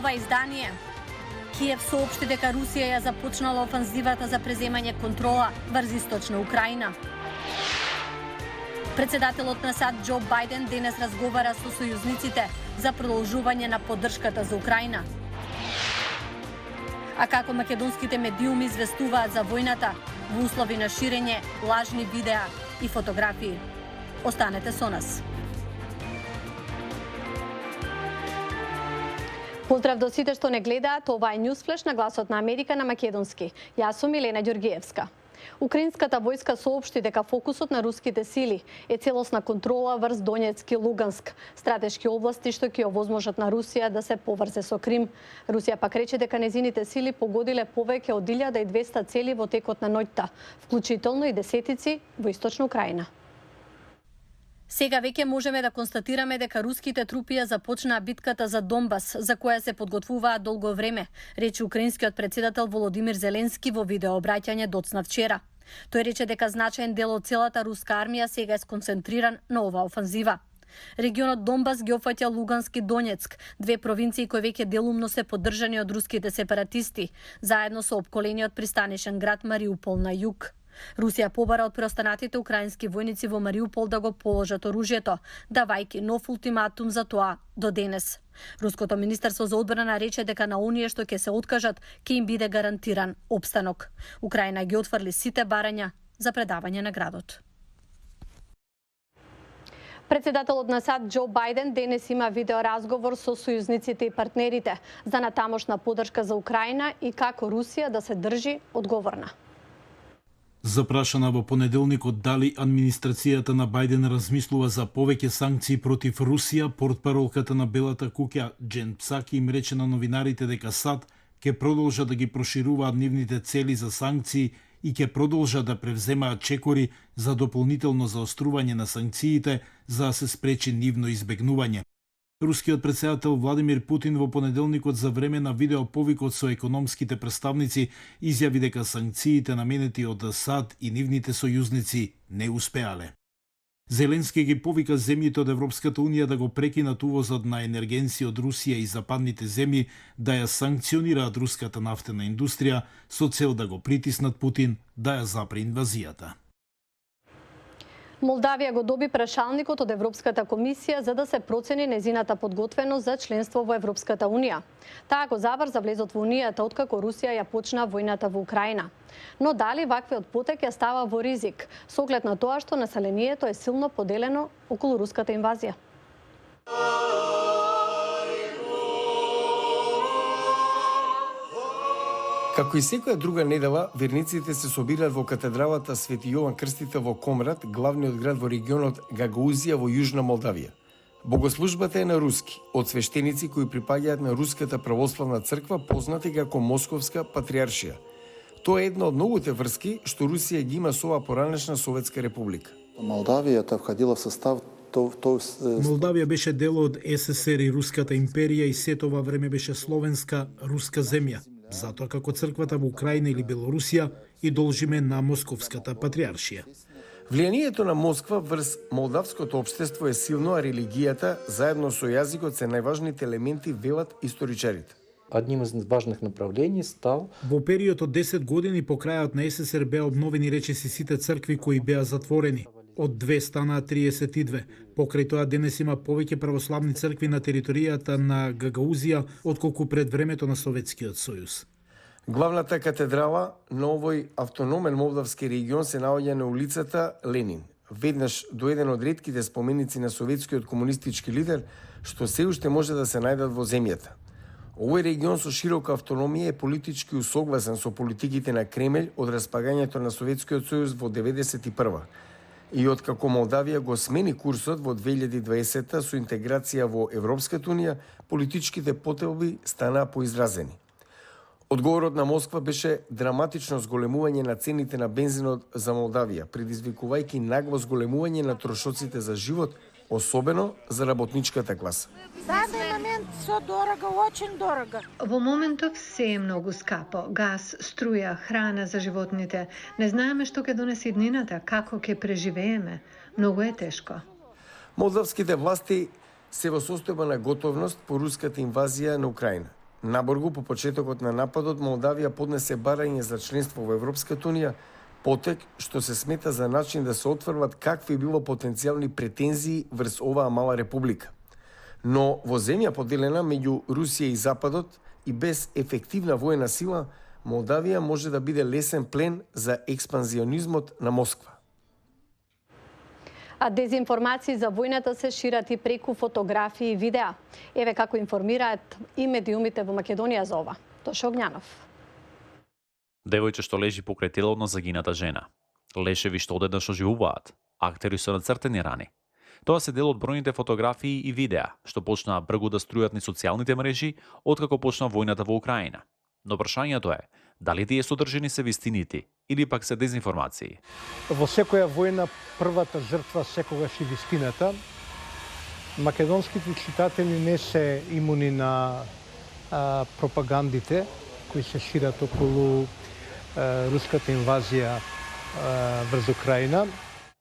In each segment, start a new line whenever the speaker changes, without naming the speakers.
ова издание. Киев соопшти дека Русија ја започнала офанзивата за преземање контрола врз источна Украина. Председателот на САД Џо Бајден денес разговара со сојузниците за продолжување на поддршката за Украина. А како македонските медиуми известуваат за војната во услови на ширење лажни видеа и фотографии. Останете со нас. Поздрав до сите што не гледаат, ова е Ньюсфлеш на Гласот на Америка на македонски. Јас сум Елена Ѓоргиевска. Украинската војска соопшти дека фокусот на руските сили е целосна контрола врз Донецк и Луганск, стратешки области што ќе овозможат на Русија да се поврзе со Крим. Русија пак рече дека незините сили погодиле повеќе од 1200 цели во текот на ноќта, вклучително и десетици во источна Украина. Сега веќе можеме да констатираме дека руските трупи ја започнаа битката за Донбас, за која се подготвуваат долго време, рече украинскиот председател Володимир Зеленски во видеообраќање доцна вчера. Тој рече дека значаен дел од целата руска армија сега е сконцентриран на оваа офанзива. Регионот Донбас ги опфаќа Луганск и Донецк, две провинции кои веќе делумно се поддржани од руските сепаратисти, заедно со опколениот пристанишен град Мариупол на југ. Русија побара од преостанатите украински војници во Мариупол да го положат оружјето, давајќи нов ултиматум за тоа до денес. Руското министерство за одбрана рече дека на оние што ќе се откажат, ќе им биде гарантиран опстанок. Украина ги отфрли сите барања за предавање на градот. Председателот на САД Џо Бајден денес има видеоразговор со сојузниците и партнерите за натамошна поддршка за Украина и како Русија да се држи одговорна.
Запрашана во понеделникот дали администрацијата на Бајден размислува за повеќе санкции против Русија, портпаролката на Белата куќа Џен Псаки им рече на новинарите дека САД ќе продолжа да ги прошируваат нивните цели за санкции и ќе продолжа да превземаат чекори за дополнително заострување на санкциите за да се спречи нивно избегнување. Рускиот председател Владимир Путин во понеделникот за време на видеоповикот со економските представници изјави дека санкциите наменети од САД и нивните сојузници не успеале. Зеленски ги повика земјите од Европската унија да го прекинат увозот на енергенци од Русија и западните земји да ја санкционираат руската нафтена индустрија со цел да го притиснат Путин да ја запре инвазијата.
Молдавија го доби прашалникот од Европската комисија за да се процени незината подготвеност за членство во Европската унија. Таа го заврза влезот во унијата откако Русија ја почна војната во Украина. Но дали ваквиот потек ја става во ризик, со оглед на тоа што населението е силно поделено околу руската инвазија?
Како и секоја друга недела, верниците се собираат во катедралата Свети Јован Крстител во Комрат, главниот град во регионот Гагаузија во Јужна Молдавија. Богослужбата е на руски, од свештеници кои припаѓаат на Руската православна црква, познати како Московска патриаршија. Тоа е една од многуте врски што Русија ги има со оваа поранешна Советска република.
Молдавија входила в состав
Молдавија беше дел од СССР и Руската империја и сето ова време беше словенска руска земја. Затоа како црквата во Украина или Белорусија и должиме на Московската патриаршија.
Влијанието на Москва врз молдавското општество е силно, а религијата заедно со јазикот се најважните елементи, велат историчарите.
Одним из важных направлений стал
Во период од 10 години по крајот на СССР беа обновени речиси сите цркви кои беа затворени. Од 2 станаа 32. Покрај тоа денес има повеќе православни цркви на територијата на Гагаузија отколку пред времето на Советскиот сојуз.
Главната катедрала на овој автономен молдавски регион се наоѓа на улицата Ленин, веднаш до еден од ретките споменици на советскиот комунистички лидер што се уште може да се најдат во земјата. Овој регион со широка автономија е политички усогласен со политиките на Кремљ од распагањето на Советскиот сојуз во 1991. И откако Молдавија го смени курсот во 2020 со интеграција во Европската унија, политичките потреби станаа поизразени. Одговорот на Москва беше драматично зголемување на цените на бензинот за Молдавија, предизвикувајќи нагло зголемување на трошоците за живот, особено за работничката класа.
Данный момент все дорого, очень дорого.
Во моментов се е многу скапо. Газ, струја, храна за животните. Не знаеме што ќе донесе иднината, како ќе преживееме. Многу е тешко.
Молдавските власти се во состојба на готовност по руската инвазија на Украина. Наборгу по почетокот на нападот Молдавија поднесе барање за членство во Европската унија, потек што се смета за начин да се отврват какви било потенцијални претензии врз оваа мала република. Но во земја поделена меѓу Русија и Западот и без ефективна воена сила, Молдавија може да биде лесен плен за експанзионизмот на Москва.
А дезинформации за војната се шират и преку фотографии и видеа. Еве како информираат и медиумите во Македонија за ова. Тоше Огњанов.
Девојче што лежи покрај тело на загината жена. Лешеви што одеднаш оживуваат. Актери со нацртени рани. Тоа се дел од бројните фотографии и видеа што почнаа бргу да струјат низ социјалните мрежи откако почна војната во Украина. Но прашањето е, дали тие содржини се вистините или пак се дезинформации?
Во секоја војна првата жртва секогаш и вистината. Македонските читатели не се имуни на пропагандите кои се шират околу руската инвазија врз Украина.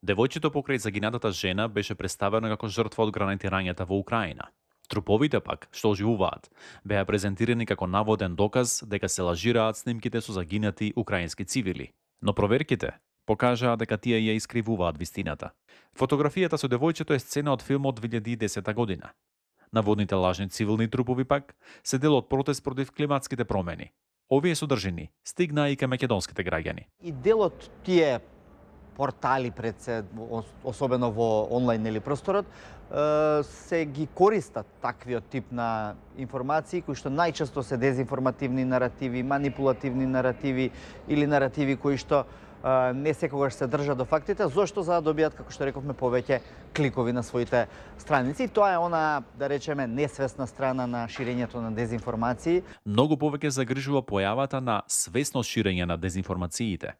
Девојчето покрај загинатата жена беше представено како жртва од гранатирањата во Украина. Труповите пак, што оживуваат, беа презентирани како наводен доказ дека се лажираат снимките со загинати украински цивили. Но проверките покажаа дека тие ја искривуваат вистината. Фотографијата со девојчето е сцена од филмот 2010 година. Наводните лажни цивилни трупови пак се дел од протест против климатските промени. Овие содржини стигнаа и кај македонските граѓани.
И делот тие портали пред се, особено во онлайн или просторот, се ги користат таквиот тип на информации кои што најчесто се дезинформативни наративи, манипулативни наративи или наративи кои што не секогаш се држат до фактите, зошто за да добијат, како што рековме, повеќе кликови на своите страници. И тоа е она, да речеме, несвесна страна на ширењето на дезинформации.
Многу повеќе загрижува појавата на свесно ширење на дезинформациите.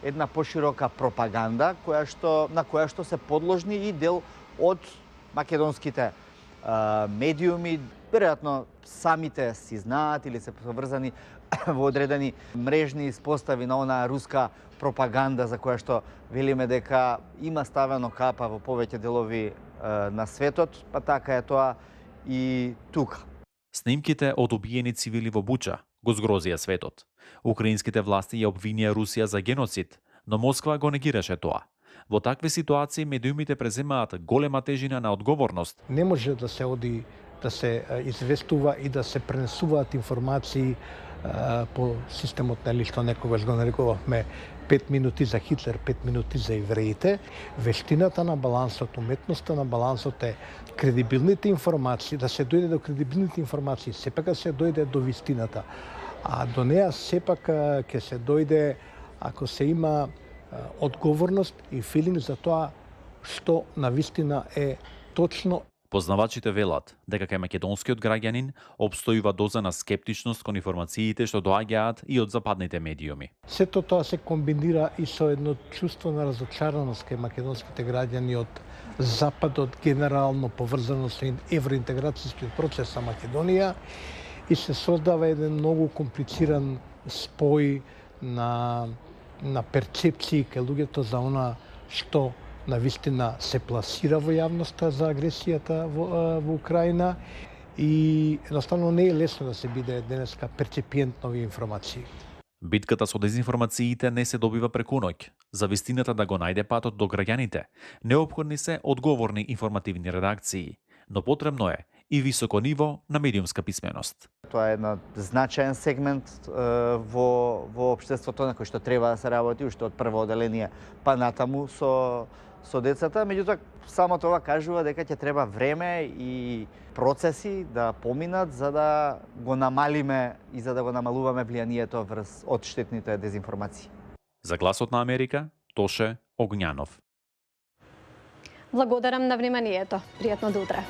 Една поширока пропаганда на која што се подложни и дел од македонските медиуми. Веројатно самите си знаат или се поврзани во одредени мрежни испостави на онаа руска пропаганда за која што велиме дека има ставено капа во повеќе делови на светот, па така е тоа и тука.
Снимките од убиени цивили во Буча го згрозија светот. Украинските власти ја обвинија Русија за геноцид, но Москва го негираше тоа. Во такви ситуации медиумите преземаат голема тежина на одговорност.
Не може да се оди да се известува и да се пренесуваат информации по системот, нели, што некогаш го нарекувавме 5 минути за Хитлер, 5 минути за евреите. Вештината на балансот, уметноста на балансот е кредибилните информации, да се дојде до кредибилните информации, сепак да се дојде до вистината. А до неа сепак ќе се дојде ако се има одговорност и филинг за тоа што навистина е точно.
Познавачите велат дека кај македонскиот граѓанин обстојува доза на скептичност кон информациите што доаѓаат и од западните медиуми.
Сето тоа се комбинира и со едно чувство на разочараност кај македонските граѓани од Западот, генерално поврзано со евроинтеграцијскиот процес на Македонија, и се создава еден многу комплициран спој на перцепции кај луѓето за она што навистина се пласира во јавноста за агресијата во Украина, и едноставно не е лесно да се биде денеска перцепиент на овие информации.
Битката со дезинформациите не се добива преку ноќ. За вистината да го најде патот до граѓаните, неопходни се одговорни информативни редакции, но потребно е и високо ниво на медиумска писменост.
Тоа е еден значаен сегмент во општеството на кој што треба да се работи уште од прво оделение па натаму со децата, меѓутоа само тоа кажува дека ќе треба време и процеси да поминат за да го намалиме и за да го намалуваме влијанието врз од штетните дезинформации.
За Гласот на Америка, Тоше Огњанов.
Благодарам на вниманието. Пријатно до утре.